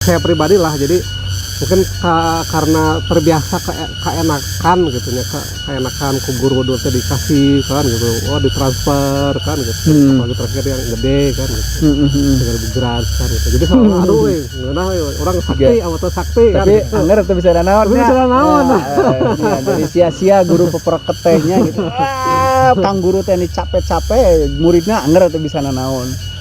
saya pribadi lah, jadi mungkin karena terbiasa keenakan gitu ya, keenakan ku guru teh dikasih kan gitu, ditransfer kan gitu, apalagi transfer yang gede kan gitu, dengan begeran kan gitu, jadi kalau aduh orang sakti atau sakti kan, tapi anger tuh bisa nanaon, jadi sia-sia guru pepereket tehnya gitu. Kang guru teh ini capek-capek, muridnya anger tuh bisa nanaon.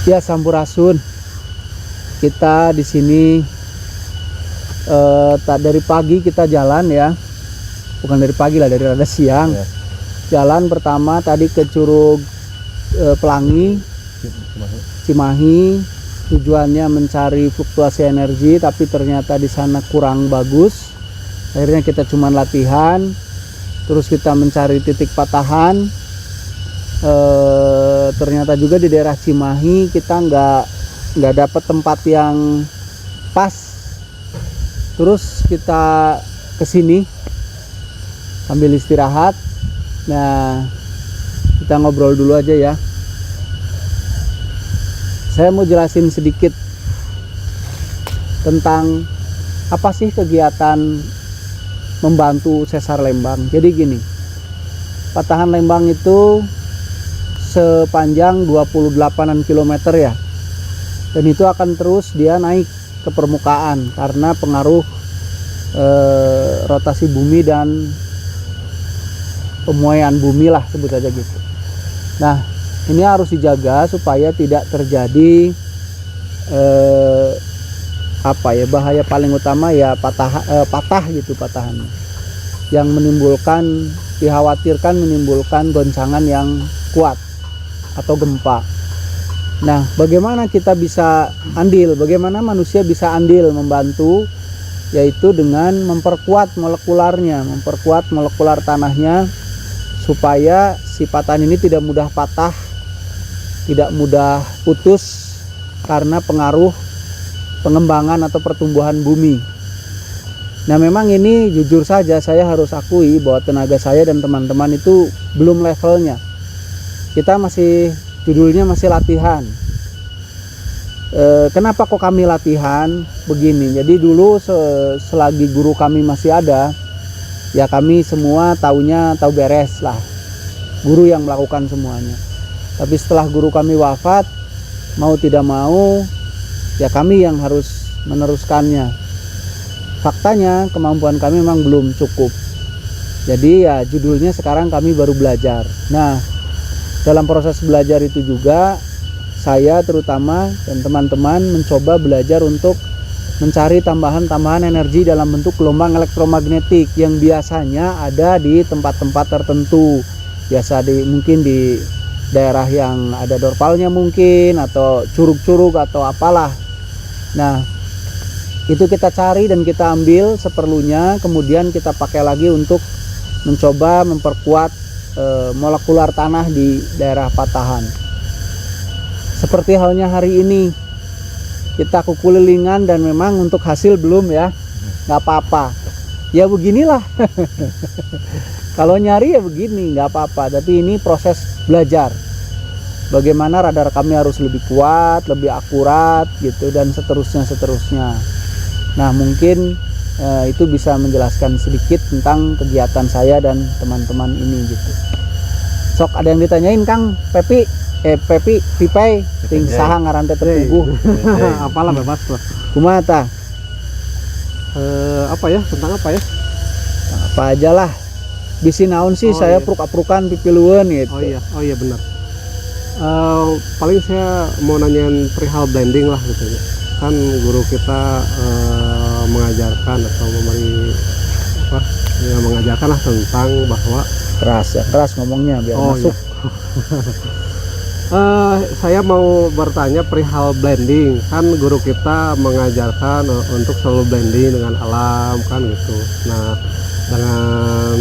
Ya sampurasun, kita di sini dari pagi kita jalan ya, bukan dari pagi lah, dari rada siang. Jalan pertama tadi ke Curug Pelangi, Cimahi, tujuannya mencari fluktuasi energi, tapi ternyata di sana kurang bagus. Akhirnya kita cuma latihan, terus kita mencari titik patahan. Ternyata juga di daerah Cimahi kita nggak dapat tempat yang pas, terus kita kesini sambil istirahat. Nah, kita ngobrol dulu aja ya. Saya mau jelasin sedikit tentang apa sih kegiatan membantu sesar Lembang. Jadi gini, patahan Lembang itu sepanjang 28 kilometer ya, dan itu akan terus dia naik ke permukaan karena pengaruh rotasi bumi dan pemuaian bumi lah, sebut aja gitu. Nah, ini harus dijaga supaya tidak terjadi bahaya paling utama ya patah gitu, patahannya yang dikhawatirkan menimbulkan goncangan yang kuat atau gempa. Nah, bagaimana kita bisa andil, bagaimana manusia bisa andil membantu, yaitu dengan memperkuat molekularnya, memperkuat molekular tanahnya, supaya si patahan ini tidak mudah patah, tidak mudah putus karena pengaruh pengembangan atau pertumbuhan bumi. Nah, memang ini jujur saja saya harus akui bahwa tenaga saya dan teman-teman itu belum levelnya. Kita masih, judulnya masih latihan. Kenapa kok kami latihan begini? Jadi dulu selagi guru kami masih ada, ya kami semua tahu beres lah, guru yang melakukan semuanya. Tapi setelah guru kami wafat, mau tidak mau ya kami yang harus meneruskannya. Faktanya kemampuan kami memang belum cukup. Jadi ya judulnya sekarang kami baru belajar. Nah, dalam proses belajar itu juga saya terutama dan teman-teman mencoba belajar untuk mencari tambahan-tambahan energi dalam bentuk gelombang elektromagnetik yang biasanya ada di tempat-tempat tertentu. Mungkin di daerah yang ada dorpalnya mungkin, atau curug-curug atau apalah. Nah, itu kita cari dan kita ambil seperlunya, kemudian kita pakai lagi untuk mencoba memperkuat molekular tanah di daerah patahan. Seperti halnya hari ini kita kukelilingan dan memang untuk hasil belum ya, nggak apa-apa ya, beginilah. Kalau nyari ya begini, nggak apa-apa, tapi ini proses belajar bagaimana radar kami harus lebih kuat, lebih akurat gitu, dan seterusnya. Nah, mungkin itu bisa menjelaskan sedikit tentang kegiatan saya dan teman-teman ini gitu. Sok ada yang ditanyain Kang Pipai ting saha ngaran teh tepuguh. Apalah bebas lah. Kumaha tah? Tentang apa ya? Apa aja lah. Bisi naon sih, saya pruk-prukan pipilueun gitu. Oh iya benar. Paling saya mau nanyain perihal blending lah gitu ya. Kan guru kita mengajarkan atau mengajarkan lah tentang bahwa keras ngomongnya biar masuk. Saya mau bertanya perihal blending. Kan guru kita mengajarkan untuk selalu blending dengan alam kan gitu. Nah, dengan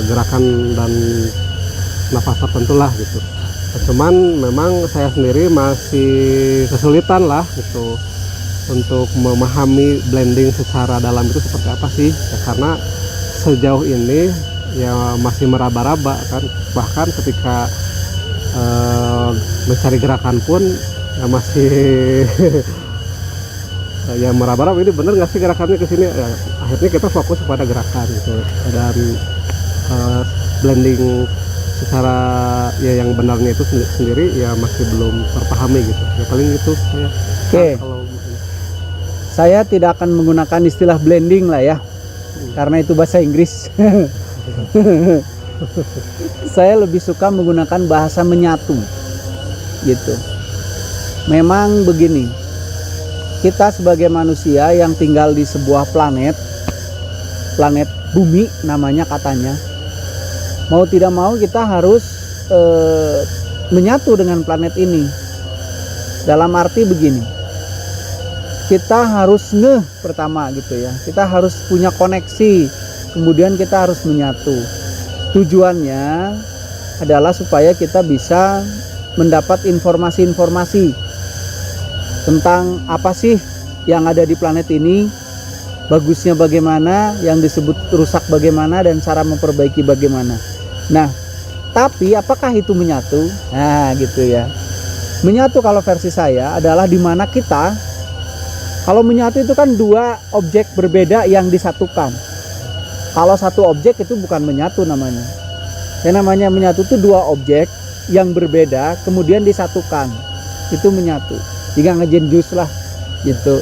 gerakan dan nafas tertentu lah gitu. Cuman memang saya sendiri masih kesulitan lah gitu untuk memahami blending secara dalam itu seperti apa sih ya, karena sejauh ini ya masih meraba-raba kan, bahkan ketika mencari gerakan pun ya masih ya meraba-raba ini bener nggak sih gerakannya ke sini ya, akhirnya kita fokus pada gerakan gitu dan blending secara ya yang benarnya itu sendiri ya masih belum terpahami gitu ya, paling itu saya. Oke. Kalau Saya tidak akan menggunakan istilah blending lah ya, karena itu bahasa Inggris. Saya lebih suka menggunakan bahasa menyatu gitu. Memang begini, kita sebagai manusia yang tinggal di sebuah planet bumi namanya katanya, mau tidak mau kita harus menyatu dengan planet ini. Dalam arti begini, kita harus pertama gitu ya, kita harus punya koneksi, kemudian kita harus menyatu. Tujuannya adalah supaya kita bisa mendapat informasi-informasi tentang apa sih yang ada di planet ini, bagusnya bagaimana, yang disebut rusak bagaimana, dan cara memperbaiki bagaimana. Nah, tapi apakah itu menyatu? Nah gitu ya, menyatu kalau versi saya adalah dimana kita, kalau menyatu itu kan dua objek berbeda yang disatukan. Kalau satu objek itu bukan menyatu namanya. Yang namanya menyatu itu dua objek yang berbeda kemudian disatukan. Itu menyatu. Jika ngejen jus lah gitu.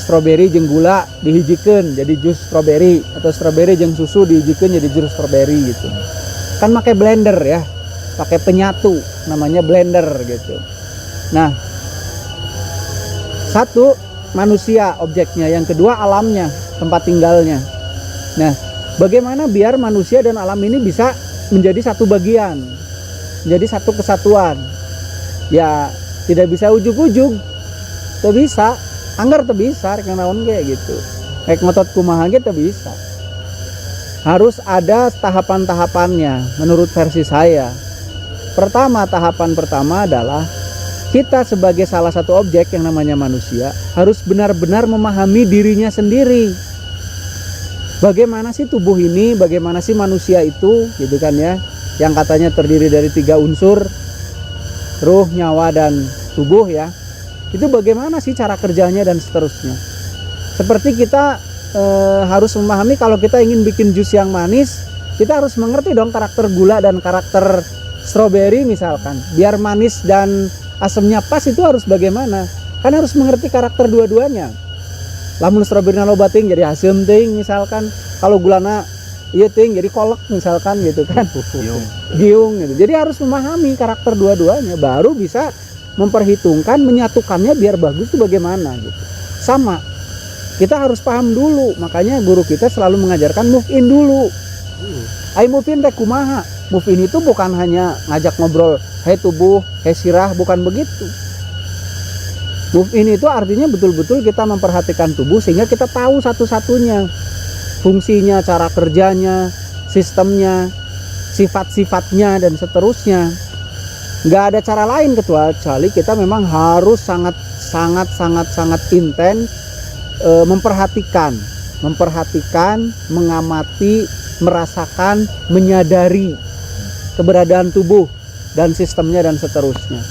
Stroberi jeung gula dihijikeun jadi jus stroberi, atau stroberi jeung susu dihijikeun jadi jus stroberi gitu. Kan pakai blender ya. Pakai penyatu namanya blender gitu. Nah, satu manusia objeknya, yang kedua alamnya, tempat tinggalnya. Nah, bagaimana biar manusia dan alam ini bisa menjadi satu bagian, menjadi satu kesatuan? Ya tidak bisa ujug-ujug, tidak bisa, anggar tidak bisa, rek naon ge gitu, rek ngotot kumaha ge teu bisa. Harus ada tahapan-tahapannya menurut versi saya. Pertama, tahapan pertama adalah kita sebagai salah satu objek yang namanya manusia harus benar-benar memahami dirinya sendiri. Bagaimana sih tubuh ini, bagaimana sih manusia itu, gitu kan ya, yang katanya terdiri dari 3 unsur, ruh, nyawa, dan tubuh ya. Itu bagaimana sih cara kerjanya dan seterusnya. Seperti kita harus memahami kalau kita ingin bikin jus yang manis, kita harus mengerti dong karakter gula dan karakter stroberi misalkan. Biar manis dan asamnya pas itu harus bagaimana, kan harus mengerti karakter dua-duanya. Lamun stroberi loba ting jadi asem ting misalkan, kalau gulana ieu ting jadi kolek misalkan gitu kan, giung gitu. Jadi harus memahami karakter dua-duanya baru bisa memperhitungkan menyatukannya biar bagus itu bagaimana gitu. Sama, kita harus paham dulu, makanya guru kita selalu mengajarkan move in dulu. Ai move in teh kumaha? Move in itu bukan hanya ngajak ngobrol, hei tubuh, hei sirah, bukan begitu. Move in itu artinya betul-betul kita memperhatikan tubuh sehingga kita tahu satu-satunya fungsinya, cara kerjanya, sistemnya, sifat-sifatnya, dan seterusnya. Nggak ada cara lain kecuali kita memang harus sangat intens memperhatikan, mengamati, merasakan, menyadari keberadaan tubuh dan sistemnya dan seterusnya.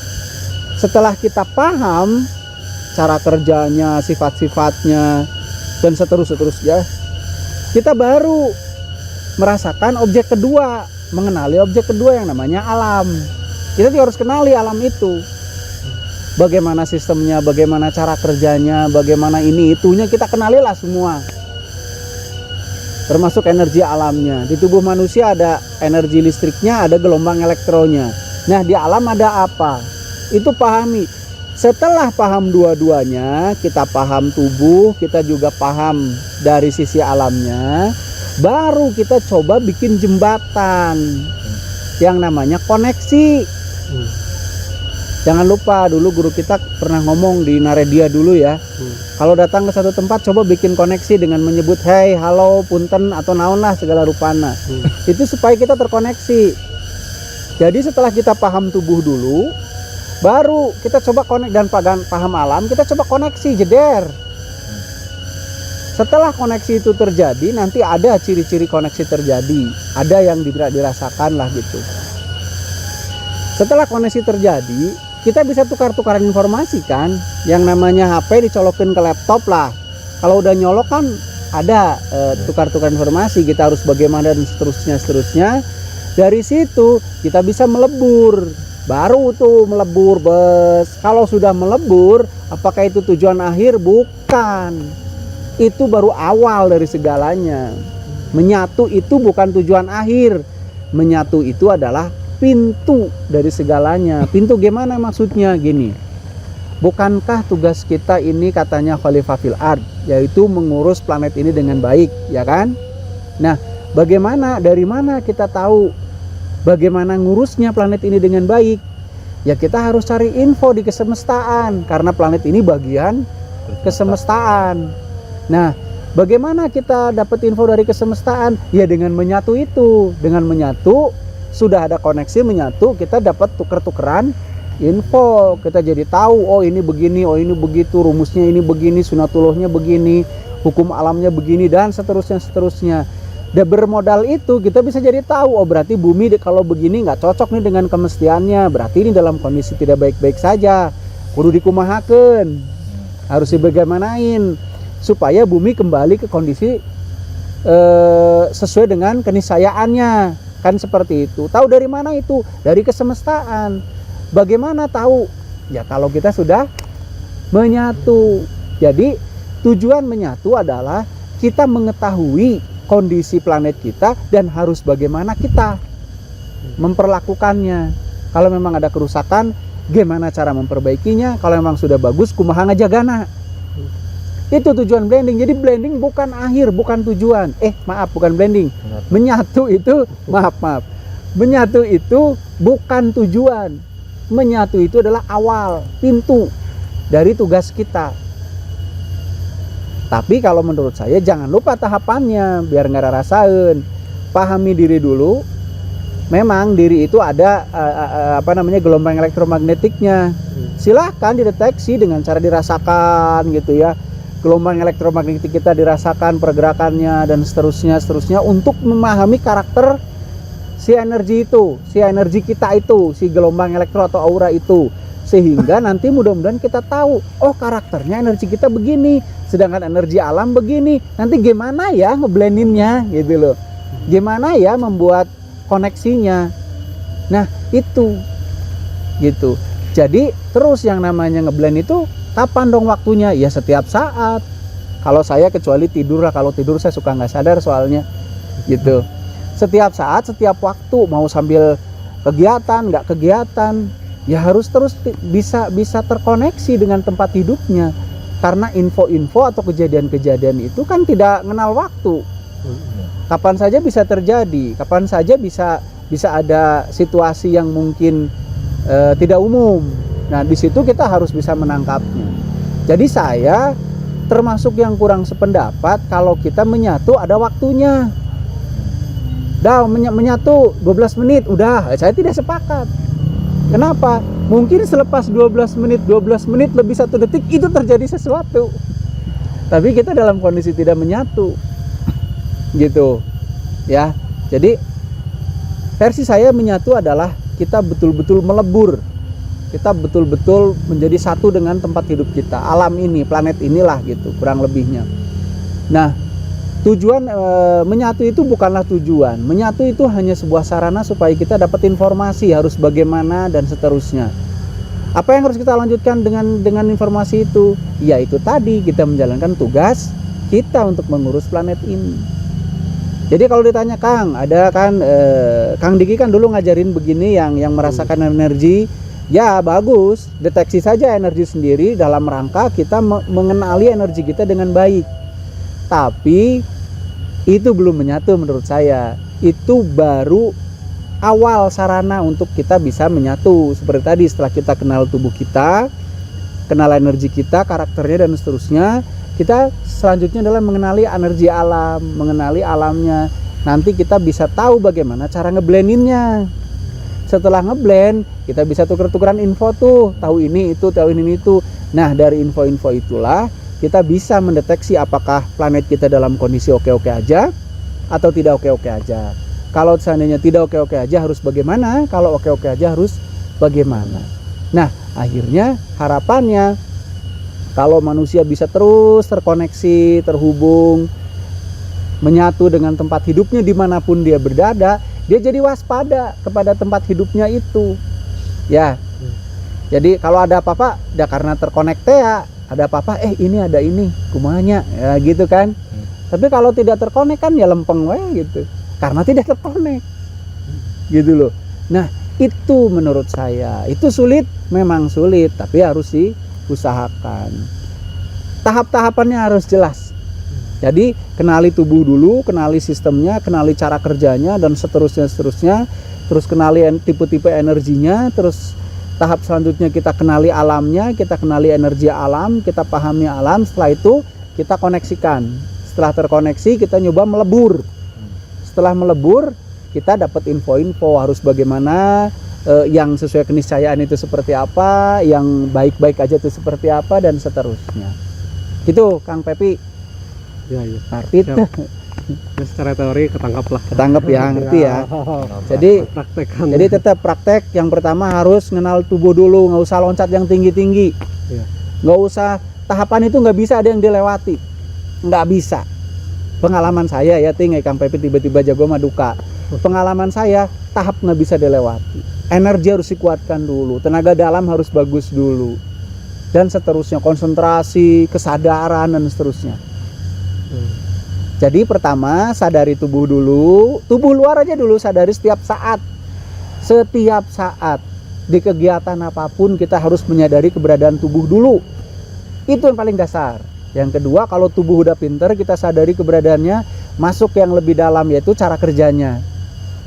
Setelah kita paham cara kerjanya, sifat-sifatnya, dan seterusnya, kita baru merasakan objek kedua, mengenali objek kedua yang namanya alam. Kita juga harus kenali alam itu. Bagaimana sistemnya, bagaimana cara kerjanya, bagaimana ini itunya, kita kenalilah semua. Termasuk energi alamnya. Di tubuh manusia ada energi listriknya, ada gelombang elektronya. Nah, di alam ada apa? Itu pahami. Setelah paham dua-duanya, kita paham tubuh, kita juga paham dari sisi alamnya, baru kita coba bikin jembatan yang namanya koneksi. Jangan lupa dulu guru kita pernah ngomong di Naredia dulu ya. Kalau datang ke satu tempat coba bikin koneksi dengan menyebut hey, halo, punten atau naon lah segala rupana. Itu supaya kita terkoneksi. Jadi setelah kita paham tubuh dulu, baru kita coba konek dan paham alam, kita coba koneksi jeder. Setelah koneksi itu terjadi, nanti ada ciri-ciri koneksi terjadi, ada yang dirasakan lah gitu. Setelah koneksi terjadi, kita bisa tukar-tukaran informasi kan, yang namanya HP dicolokin ke laptop lah. Kalau udah nyolok kan ada tukar-tukar informasi, kita harus bagaimana dan seterusnya. Dari situ kita bisa melebur, baru tuh melebur bes. Kalau sudah melebur, apakah itu tujuan akhir? Bukan. Itu baru awal dari segalanya. Menyatu itu bukan tujuan akhir. Menyatu itu adalah pintu dari segalanya. Pintu gimana maksudnya? Gini, bukankah tugas kita ini katanya Khalifah fil Ard, yaitu mengurus planet ini dengan baik, ya kan? Nah, bagaimana, dari mana kita tahu bagaimana ngurusnya planet ini dengan baik? Ya kita harus cari info di kesemestaan, karena planet ini bagian kesemestaan. Nah, bagaimana kita dapat info dari kesemestaan? Ya dengan menyatu itu. Dengan menyatu, sudah ada koneksi menyatu, kita dapat tuker-tukeran info. Kita jadi tahu, oh ini begini, oh ini begitu, rumusnya ini begini, sunatullahnya begini, hukum alamnya begini, dan seterusnya. Dan bermodal itu kita bisa jadi tahu, oh berarti bumi kalau begini nggak cocok nih dengan kemestiannya, berarti ini dalam kondisi tidak baik-baik saja, kudu dikumahakeun, harus dibagaimanain supaya bumi kembali ke kondisi sesuai dengan keniscayaannya. Kan seperti itu. Tahu dari mana itu? Dari kesemestaan. Bagaimana tahu? Ya kalau kita sudah menyatu. Jadi tujuan menyatu adalah kita mengetahui kondisi planet kita dan harus bagaimana kita memperlakukannya. Kalau memang ada kerusakan, gimana cara memperbaikinya? Kalau memang sudah bagus, kumaha ngajagana. Itu tujuan blending. Jadi blending bukan akhir, bukan tujuan. Maaf, bukan blending. Menyatu itu, maaf. Menyatu itu bukan tujuan. Menyatu itu adalah awal, pintu dari tugas kita. Tapi kalau menurut saya jangan lupa tahapannya, biar nggak rasain. Pahami diri dulu. Memang diri itu ada gelombang elektromagnetiknya. Silahkan dideteksi dengan cara dirasakan gitu ya. Gelombang elektromagnetik kita dirasakan pergerakannya dan seterusnya untuk memahami karakter si energi itu, si energi kita itu, si gelombang elektro atau aura itu, sehingga nanti mudah-mudahan kita tahu, oh karakternya energi kita begini, sedangkan energi alam begini. Nanti gimana ya ngeblendinnya gitu loh, gimana ya membuat koneksinya. Nah itu gitu. Jadi terus yang namanya ngeblend itu kapan dong waktunya? Ya setiap saat. Kalau saya kecuali tidur lah, kalau tidur saya suka nggak sadar soalnya gitu. Setiap saat, setiap waktu, mau sambil kegiatan, nggak kegiatan, ya harus terus bisa terkoneksi dengan tempat hidupnya. Karena info-info atau kejadian-kejadian itu kan tidak mengenal waktu. Kapan saja bisa terjadi, kapan saja bisa ada situasi yang mungkin tidak umum. Nah di situ kita harus bisa menangkapnya. Jadi saya termasuk yang kurang sependapat kalau kita menyatu ada waktunya. Menyatu 12 menit, udah, saya tidak sepakat. Kenapa? Mungkin selepas 12 menit lebih 1 detik itu terjadi sesuatu. Tapi kita dalam kondisi tidak menyatu. Gitu. Ya. Jadi versi saya menyatu adalah kita betul-betul melebur. Kita betul-betul menjadi satu dengan tempat hidup kita, alam ini, planet inilah gitu, kurang lebihnya. Nah, tujuan menyatu itu bukanlah tujuan. Menyatu itu hanya sebuah sarana supaya kita dapat informasi harus bagaimana dan seterusnya. Apa yang harus kita lanjutkan dengan informasi itu? Ya itu tadi, kita menjalankan tugas kita untuk mengurus planet ini. Jadi kalau ditanya Kang, ada kan Kang Diki kan dulu ngajarin begini yang merasakan energi. Ya bagus, deteksi saja energi sendiri dalam rangka kita mengenali energi kita dengan baik. Tapi itu belum menyatu menurut saya. Itu baru awal sarana untuk kita bisa menyatu. Seperti tadi, setelah kita kenal tubuh kita, kenal energi kita, karakternya dan seterusnya, kita selanjutnya adalah mengenali energi alam, mengenali alamnya. Nanti kita bisa tahu bagaimana cara ngeblendinnya. Setelah ngeblend, kita bisa tuker-tukeran info tuh, tahu ini itu, tahu ini itu. Nah, dari info-info itulah kita bisa mendeteksi apakah planet kita dalam kondisi oke-oke aja atau tidak oke-oke aja. Kalau seandainya tidak oke-oke aja harus bagaimana? Kalau oke-oke aja harus bagaimana? Nah, akhirnya harapannya kalau manusia bisa terus terkoneksi, terhubung, menyatu dengan tempat hidupnya dimanapun dia berada, dia jadi waspada kepada tempat hidupnya itu. Ya, jadi kalau ada apa-apa, ya karena terkonekte ya, ada apa-apa, ini ada ini, kumanya, ya gitu kan. Tapi kalau tidak terkonek kan ya lempeng we gitu, karena tidak terkonek, gitu loh. Nah, itu menurut saya, itu sulit, memang sulit, tapi harus diusahakan. Tahap-tahapannya harus jelas. Jadi kenali tubuh dulu, kenali sistemnya, kenali cara kerjanya, dan seterusnya. Terus kenali tipe-tipe energinya, terus tahap selanjutnya kita kenali alamnya, kita kenali energi alam, kita pahami alam. Setelah itu kita koneksikan. Setelah terkoneksi kita nyoba melebur. Setelah melebur kita dapat info-info harus bagaimana, yang sesuai keniscayaan itu seperti apa, yang baik-baik aja itu seperti apa, dan seterusnya. Gitu Kang Pepi. Ya, ya. Arti Ya, secara teori ketangkap lah. ketangkep ya, ngerti ya. Jadi Praktekkan. jadi tetap praktek. Yang pertama harus kenal tubuh dulu, nggak usah loncat yang tinggi-tinggi. Ya. Nggak usah, tahapan itu nggak bisa ada yang dilewati, nggak bisa. Pengalaman saya ya, Kang Pepi tiba-tiba jago maduka. Pengalaman saya, tahap nggak bisa dilewati. Energi harus dikuatkan dulu, tenaga dalam harus bagus dulu, dan seterusnya, konsentrasi, kesadaran, dan seterusnya. Jadi pertama sadari tubuh dulu, tubuh luar aja dulu, sadari setiap saat. Setiap saat di kegiatan apapun kita harus menyadari keberadaan tubuh dulu. Itu yang paling dasar. Yang kedua, kalau tubuh udah pinter, kita sadari keberadaannya, masuk yang lebih dalam, yaitu cara kerjanya.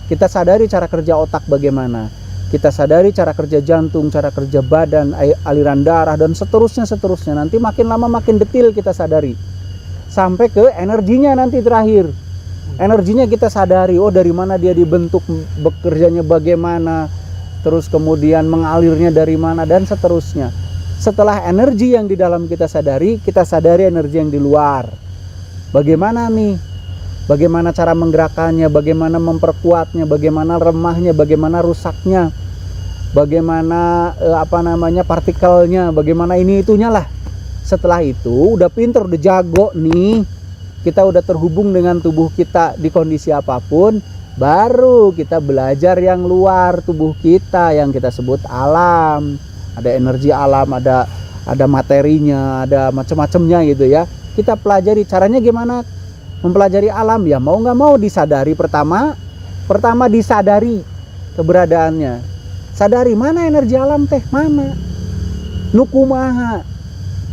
Kita sadari cara kerja otak bagaimana, kita sadari cara kerja jantung, cara kerja badan, aliran darah, dan seterusnya. Nanti makin lama makin detail kita sadari, sampai ke energinya nanti terakhir. Energinya kita sadari, oh dari mana dia dibentuk, bekerjanya bagaimana, terus kemudian mengalirnya dari mana, dan seterusnya. Setelah energi yang di dalam kita sadari energi yang di luar. Bagaimana nih? Bagaimana cara menggerakkannya, bagaimana memperkuatnya, bagaimana remahnya, bagaimana rusaknya, bagaimana partikelnya, bagaimana ini itunya lah. Setelah itu udah pinter, udah jago nih, kita udah terhubung dengan tubuh kita di kondisi apapun, baru kita belajar yang luar tubuh kita yang kita sebut alam. Ada energi alam, ada materinya, ada macam-macamnya gitu ya. Kita pelajari caranya gimana mempelajari alam, ya mau nggak mau disadari. Pertama disadari keberadaannya. Sadari mana energi alam teh, mana nukumaha,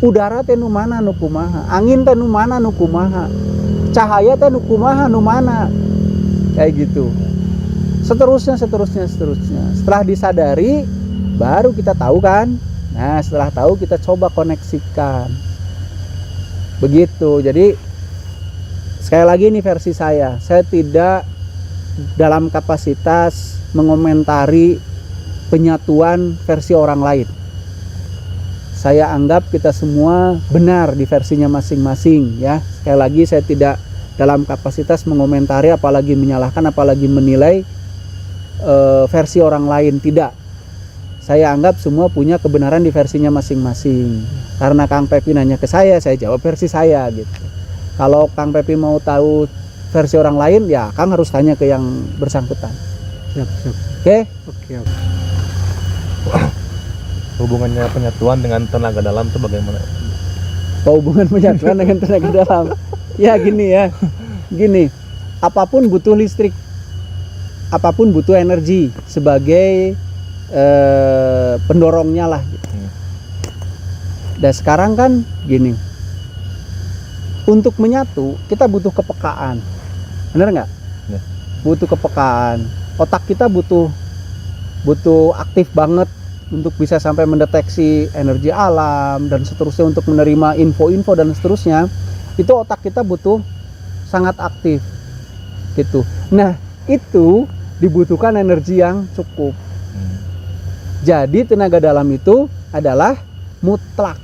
udara teh nu mana nukumaha, angin teh nu mana nukumaha, cahaya teh nukumaha nu mana, kayak gitu. Seterusnya. Setelah disadari baru kita tahu kan. Nah, setelah tahu kita coba koneksikan. Begitu. Jadi sekali lagi ini versi saya tidak dalam kapasitas mengomentari penyatuan versi orang lain. Saya anggap kita semua benar di versinya masing-masing ya. Sekali lagi saya tidak dalam kapasitas mengomentari, apalagi menyalahkan, apalagi menilai versi orang lain, tidak. Saya anggap semua punya kebenaran di versinya masing-masing. Karena Kang Pepi nanya ke saya jawab versi saya gitu. Kalau Kang Pepi mau tahu versi orang lain, ya Kang harus tanya ke yang bersangkutan. Siap. Oke? Oke. Hubungannya penyatuan dengan tenaga dalam itu bagaimana? Hubungan penyatuan dengan tenaga dalam. Ya gini, apapun butuh listrik, apapun butuh energi sebagai pendorongnya lah gitu. Dan sekarang kan gini, untuk menyatu kita butuh kepekaan, bener nggak? Ya. Butuh kepekaan. otak kita butuh aktif banget untuk bisa sampai mendeteksi energi alam dan seterusnya, untuk menerima info-info dan seterusnya. Itu otak kita butuh sangat aktif gitu. Nah, itu dibutuhkan energi yang cukup. Jadi tenaga dalam itu adalah mutlak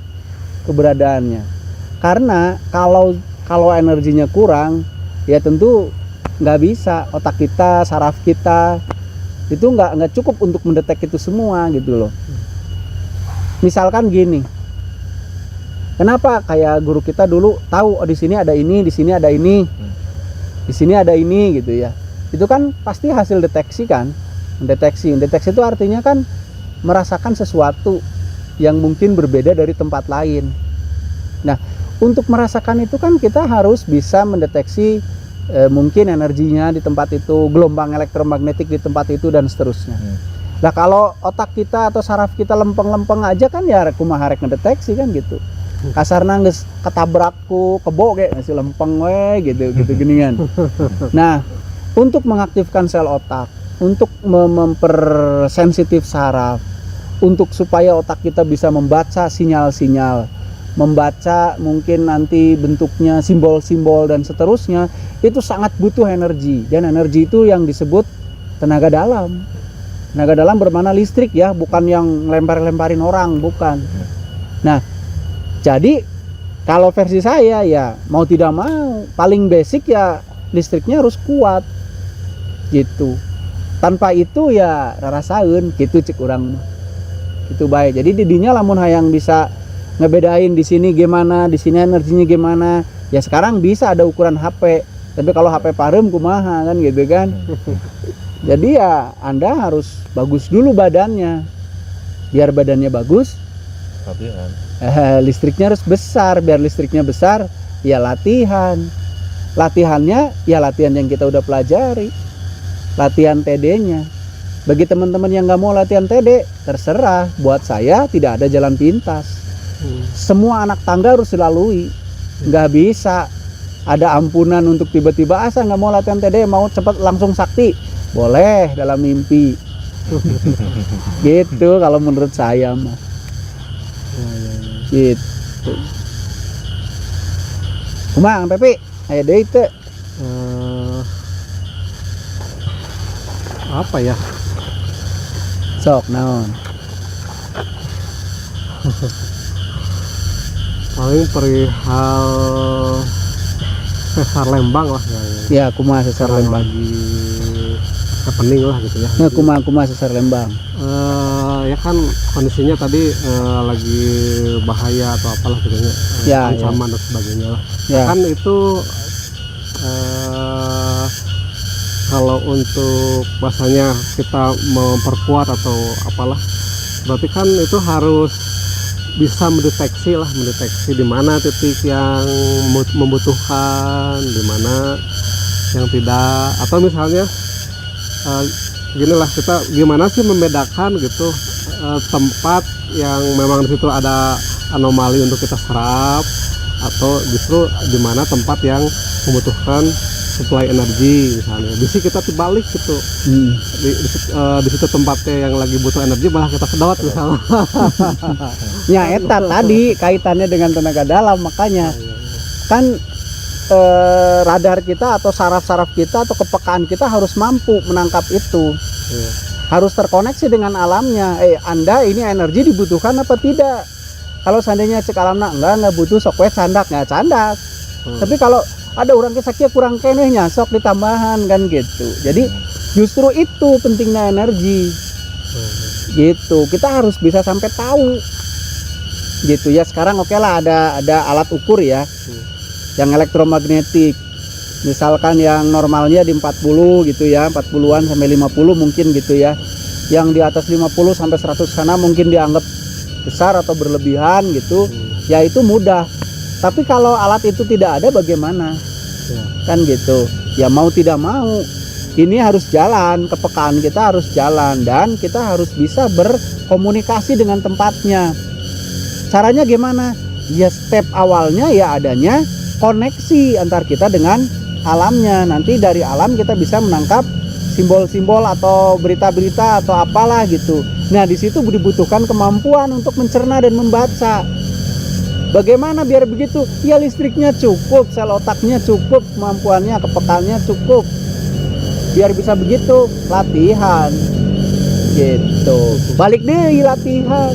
keberadaannya. Karena kalau energinya kurang, ya tentu nggak bisa, otak kita, saraf kita itu nggak cukup untuk mendetek itu semua gitu loh. Misalkan gini, kenapa kayak guru kita dulu tahu, oh di sini ada ini, di sini ada ini, di sini ada ini gitu ya. Itu kan pasti hasil deteksi kan, mendeteksi itu artinya kan merasakan sesuatu yang mungkin berbeda dari tempat lain. Nah, untuk merasakan itu kan kita harus bisa mendeteksi mungkin energinya di tempat itu, gelombang elektromagnetik di tempat itu dan seterusnya. Nah, kalau otak kita atau saraf kita lempeng-lempeng aja kan ya kumaha rek ngedeteksi kan gitu. Kasarna geus ketabrakku, kebo kayak masih lempeng we gitu geningan. Nah, untuk mengaktifkan sel otak, untuk mempersensitif saraf, untuk supaya otak kita bisa membaca sinyal-sinyal, membaca mungkin nanti bentuknya simbol-simbol dan seterusnya, itu sangat butuh energi. Dan energi itu yang disebut tenaga dalam. Tenaga dalam bermakna listrik ya, bukan yang lempar-lemparin orang, bukan. Nah, jadi kalau versi saya ya mau tidak mau, paling basic ya listriknya harus kuat gitu. Tanpa itu ya rarasaeun gitu cek urang mah. Itu baik. Jadi didinya lamun hayang bisa ngebedain di sini gimana, di sini energinya gimana. Ya sekarang bisa ada ukuran HP. Tapi kalau HP parem kumaha kan gitu kan. Jadi ya Anda harus bagus dulu badannya. Biar badannya bagus, latihan. Listriknya harus besar. Biar listriknya besar, ya latihan. Latihannya ya latihan yang kita udah pelajari. Latihan TD-nya. Bagi teman-teman yang nggak mau latihan TD, terserah. Buat saya tidak ada jalan pintas. Semua anak tangga harus dilalui. Nggak bisa ada ampunan untuk tiba-tiba asa nggak mau latihan TD, mau cepat langsung sakti. Boleh dalam mimpi. Gitu kalau menurut saya mah. Gitu. Kumang Pepi, ayo deh itu. Apa ya? Sok naon. Paling perihal sesar Lembang lah ya. Ya, kumaha sesar Lembang. Lagi happening lah gitu ya. Nah, kumaha sesar Lembang. Ya kan kondisinya tadi lagi bahaya atau apalah gitu Ya, ancaman dan sebagainya lah. Ya. Kan itu kalau untuk bahasanya kita memperkuat atau apalah, berarti kan itu harus bisa mendeteksi di mana titik yang membutuhkan, di mana yang tidak, atau misalnya gini lah, kita gimana sih membedakan gitu tempat yang memang di situ ada anomali untuk kita serap, atau justru di mana tempat yang membutuhkan suplai energi misalnya. Bisa kita terbalik gitu. Di situ tempatnya yang lagi butuh energi malah kita sedot misalnya. Ya eta tadi kaitannya dengan tenaga dalam, makanya kan radar kita atau saraf-saraf kita atau kepekaan kita harus mampu menangkap itu. Harus terkoneksi dengan alamnya. Anda ini energi dibutuhkan apa tidak? Kalau seandainya cek alamna enggak butuh, sok we candak, nggak candak. Tapi kalau ada orang kesakit kurang kenehnya, sok ditambahan kan gitu. Jadi justru itu pentingnya energi. Gitu. Kita harus bisa sampai tahu. Gitu ya. Sekarang oke lah ada alat ukur ya. Yang elektromagnetik. Misalkan yang normalnya di 40 gitu ya, 40-an sampai 50 mungkin gitu ya. Yang di atas 50 sampai 100 sana mungkin dianggap besar atau berlebihan gitu. Ya itu mudah. Tapi kalau alat itu tidak ada bagaimana? Kan gitu. Ya mau tidak mau, ini harus jalan, kepekaan kita harus jalan, dan kita harus bisa berkomunikasi dengan tempatnya. Caranya gimana? Ya step awalnya ya adanya koneksi antar kita dengan alamnya. Nanti dari alam kita bisa menangkap simbol-simbol atau berita-berita atau apalah gitu. Nah di situ dibutuhkan kemampuan untuk mencerna dan membaca. Bagaimana biar begitu? Ya listriknya cukup, sel otaknya cukup, kemampuannya, kepekaannya cukup. Biar bisa begitu, latihan gitu. Balik deh latihan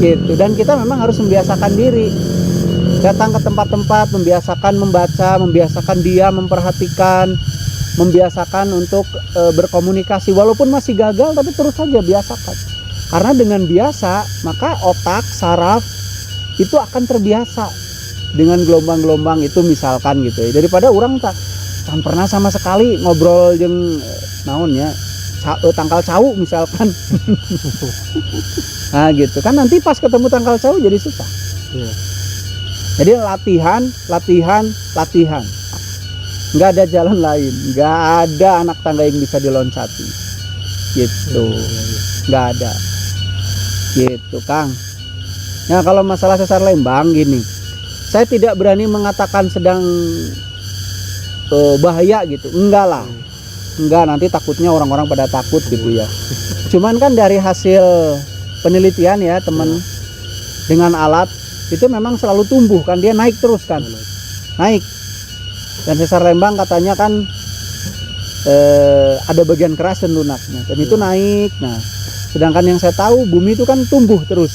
gitu. Dan kita memang harus membiasakan diri. Datang ke tempat-tempat, membiasakan membaca, membiasakan diam, memperhatikan, membiasakan untuk berkomunikasi. Walaupun masih gagal, tapi terus saja biasakan. Karena dengan biasa, maka otak, saraf itu akan terbiasa dengan gelombang-gelombang itu misalkan gitu ya. Daripada orang tak pernah sama sekali ngobrol jeung naon ya, tangkal cau misalkan. Nah gitu kan, nanti pas ketemu tangkal cau jadi susah. Iya. Jadi latihan, nggak ada jalan lain, nggak ada anak tangga yang bisa diloncati, gitu, nggak ada, gitu Kang. Nah kalau masalah sesar lembang gini, saya tidak berani mengatakan sedang bahaya gitu, enggak lah, enggak, nanti takutnya orang-orang pada takut gitu ya. Cuman kan dari hasil penelitian ya teman, dengan alat itu memang selalu tumbuh kan, dia naik terus kan, naik. Dan sesar lembang katanya kan ada bagian keras dan lunaknya, dan itu naik. Nah sedangkan yang saya tahu bumi itu kan tumbuh terus,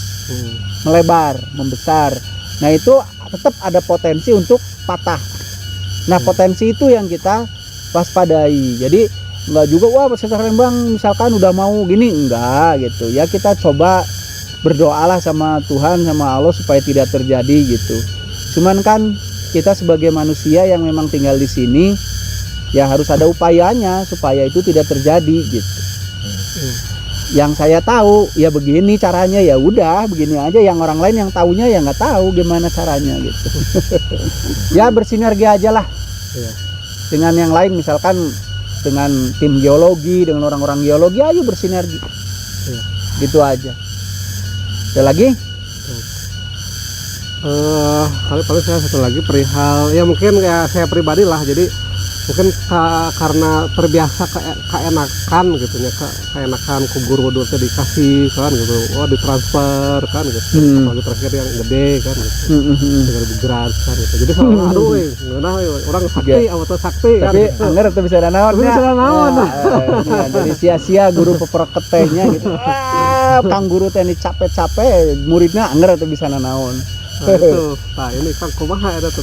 melebar, membesar. Nah itu tetap ada potensi untuk patah. Nah potensi itu yang kita waspadai. Jadi enggak juga wah sesar lembang misalkan udah mau gini, enggak gitu ya. Kita coba berdoalah sama Tuhan, sama Allah supaya tidak terjadi gitu. Cuman kan kita sebagai manusia yang memang tinggal di sini ya harus ada upayanya supaya itu tidak terjadi gitu. Yang saya tahu ya begini caranya, ya udah begini aja. Yang orang lain yang taunya ya nggak tahu gimana caranya gitu. Ya bersinergi aja lah dengan yang lain, misalkan dengan tim geologi, dengan orang-orang geologi, ayo bersinergi. Gitu aja. Ada lagi? Paling saya satu lagi perihal ya mungkin ya saya pribadi lah, jadi mungkin karena terbiasa keenakan gitu ya, keenakan ku guru dulu teh dikasih kan gitu, ditransfer kan gitu, apalagi terakhir yang gede kan gitu, dengan begeran kan gitu, jadi soalnya aduh orang sakti atau sakti kan, tapi anggar tuh bisa naon, jadi sia-sia guru peperketenya gitu. Kang guru teh capek-capek, muridnya anggar tuh bisa naon. Itu ini kan kumaha ada tuh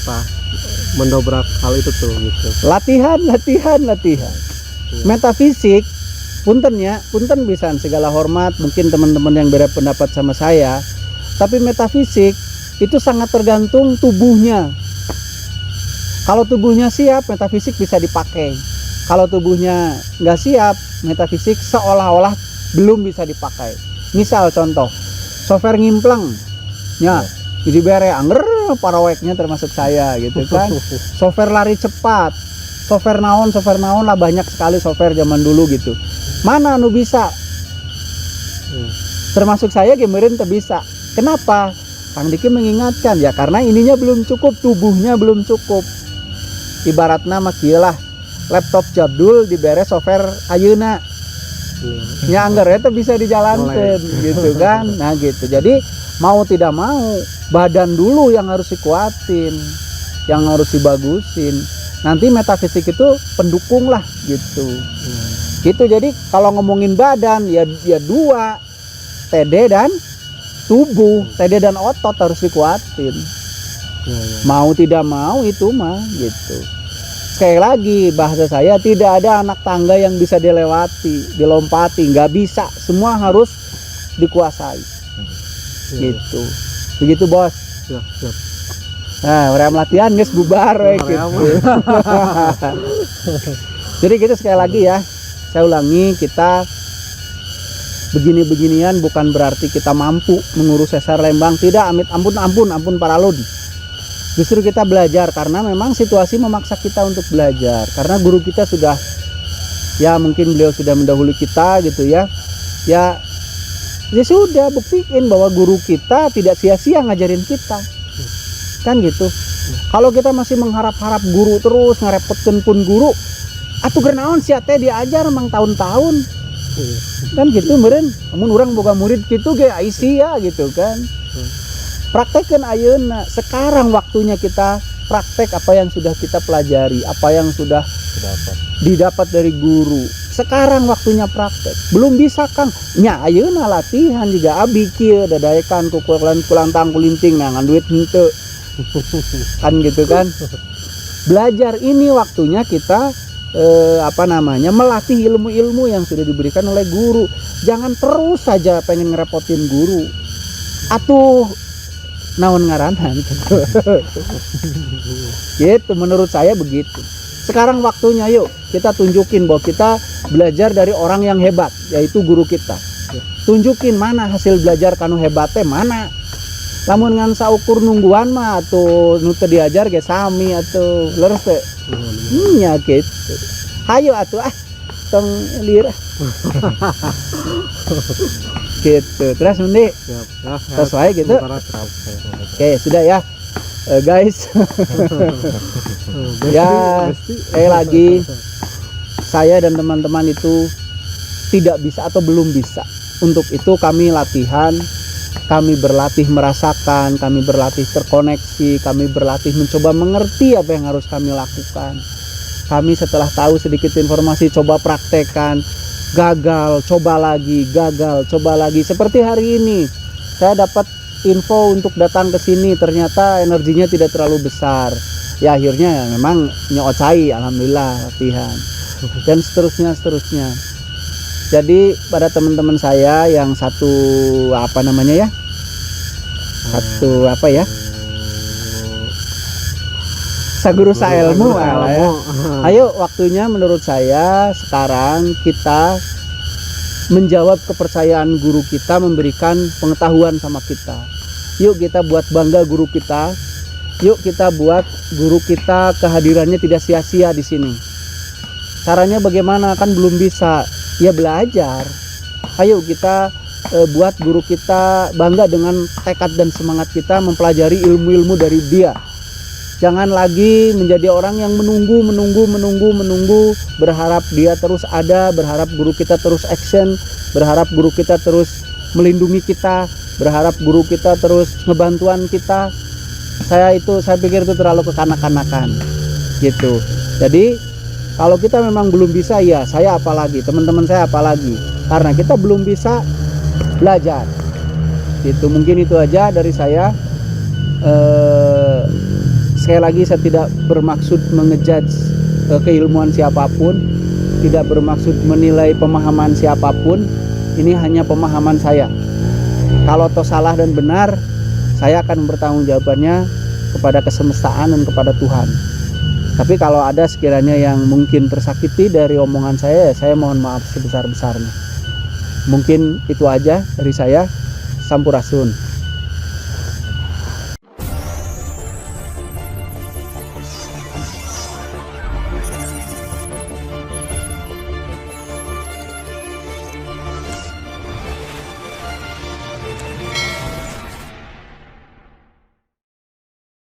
mendobrak hal itu tuh gitu. Latihan. Metafisik punten bisa segala hormat mungkin teman-teman yang beda pendapat sama saya, tapi metafisik itu sangat tergantung tubuhnya. Kalau tubuhnya siap, metafisik bisa dipakai. Kalau tubuhnya nggak siap, metafisik seolah-olah belum bisa dipakai. Misal contoh, software ngimplang ya, jadi bere anger paraweknya termasuk saya gitu kan. Software lari cepat, software naon lah, banyak sekali software zaman dulu gitu. Mana anu bisa? Termasuk saya gemerin teu bisa. Kenapa? Kang Diki mengingatkan ya, karena ininya belum cukup, tubuhnya belum cukup. Ibaratna mah kieu lah, laptop jadul dibere software ayeuna. Ya anggar itu bisa dijalankan gitu kan. Nah gitu. Jadi mau tidak mau badan dulu yang harus dikuatin, yang harus dibagusin. Nanti metafisik itu pendukung lah gitu. Gitu. Jadi kalau ngomongin badan ya dua, TD dan tubuh, TD dan otot harus dikuatin. Mau tidak mau itu mah gitu. Sekali lagi bahasa saya, tidak ada anak tangga yang bisa dilompati, nggak bisa, semua harus dikuasai. Gitu. Begitu bos. Siap. Nah, orang latihan guys bubar gitu. Jadi gitu sekali lagi ya, saya ulangi, kita begini-beginian bukan berarti kita mampu mengurus sesar lembang, tidak, ampun paralun. Justru kita belajar karena memang situasi memaksa kita untuk belajar, karena guru kita sudah ya mungkin beliau sudah mendahului kita gitu ya sudah buktiin bahwa guru kita tidak sia-sia ngajarin kita kan gitu. Kalau kita masih mengharap-harap guru terus, ngerepotkan pun guru atuh gernaon sia teh diajar mang tahun-tahun kan gitu meureun mun urang boga murid kitu ge IC ya gitu kan. Praktekkeun ayeuna, sekarang waktunya kita praktek apa yang sudah kita pelajari, apa yang sudah didapat dari guru. Sekarang waktunya praktek. Belum bisa Kang, nya ayeuna latihan juga abi kieu dadaekan ku kulantang kulinting nah ngan duit henteu. Kan gitu kan. Belajar ini waktunya kita melatih ilmu-ilmu yang sudah diberikan oleh guru. Jangan terus saja pengen ngerepotin guru. Atuh naon ngaranna gitu. Gitu menurut saya begitu. Sekarang waktunya yuk kita tunjukin bahwa kita belajar dari orang yang hebat, yaitu guru kita. Tunjukin mana hasil belajar kanu hebatnya mana. Lamun ngan saukur nungguan mah atuh nu teu diajar ge sami atuh leres teh. Nya gitu. Hayo atuh tong lieur. Gitu. Terus Mundi. Sesuai gitu. Oke, sudah ya. Guys. Ya, lagi saya dan teman-teman itu tidak bisa atau belum bisa. Untuk itu kami latihan, kami berlatih merasakan, kami berlatih terkoneksi, kami berlatih mencoba mengerti apa yang harus kami lakukan. Kami setelah tahu sedikit informasi coba praktekkan, gagal, coba lagi, gagal, coba lagi. Seperti hari ini, saya dapat info untuk datang ke sini, ternyata energinya tidak terlalu besar. Ya akhirnya memang nyocai, alhamdulillah latihan. Dan seterusnya. Jadi pada teman-teman saya yang satu saguru sailmu ya. Ayo waktunya menurut saya sekarang kita menjawab kepercayaan guru kita, memberikan pengetahuan sama kita. Yuk kita buat bangga guru kita. Yuk kita buat guru kita kehadirannya tidak sia-sia di sini. Caranya bagaimana? Kan belum bisa. Ya belajar. Ayo kita buat guru kita bangga dengan tekad dan semangat kita mempelajari ilmu-ilmu dari dia. Jangan lagi menjadi orang yang menunggu, berharap dia terus ada, berharap guru kita terus action, berharap guru kita terus melindungi kita, berharap guru kita terus ngebantuan kita. Saya pikir itu terlalu kekanak-kanakan gitu. Jadi kalau kita memang belum bisa, ya saya apalagi, teman-teman saya apalagi, karena kita belum bisa belajar. Itu mungkin itu aja dari saya. Sekali lagi saya tidak bermaksud mengejudge keilmuan siapapun, tidak bermaksud menilai pemahaman siapapun. Ini hanya pemahaman saya. Kalau toh salah dan benar, saya akan bertanggung jawabannya kepada kesemestaan dan kepada Tuhan. Tapi kalau ada sekiranya yang mungkin tersakiti dari omongan saya, ya saya mohon maaf sebesar-besarnya. Mungkin itu aja dari saya. Sampurasun.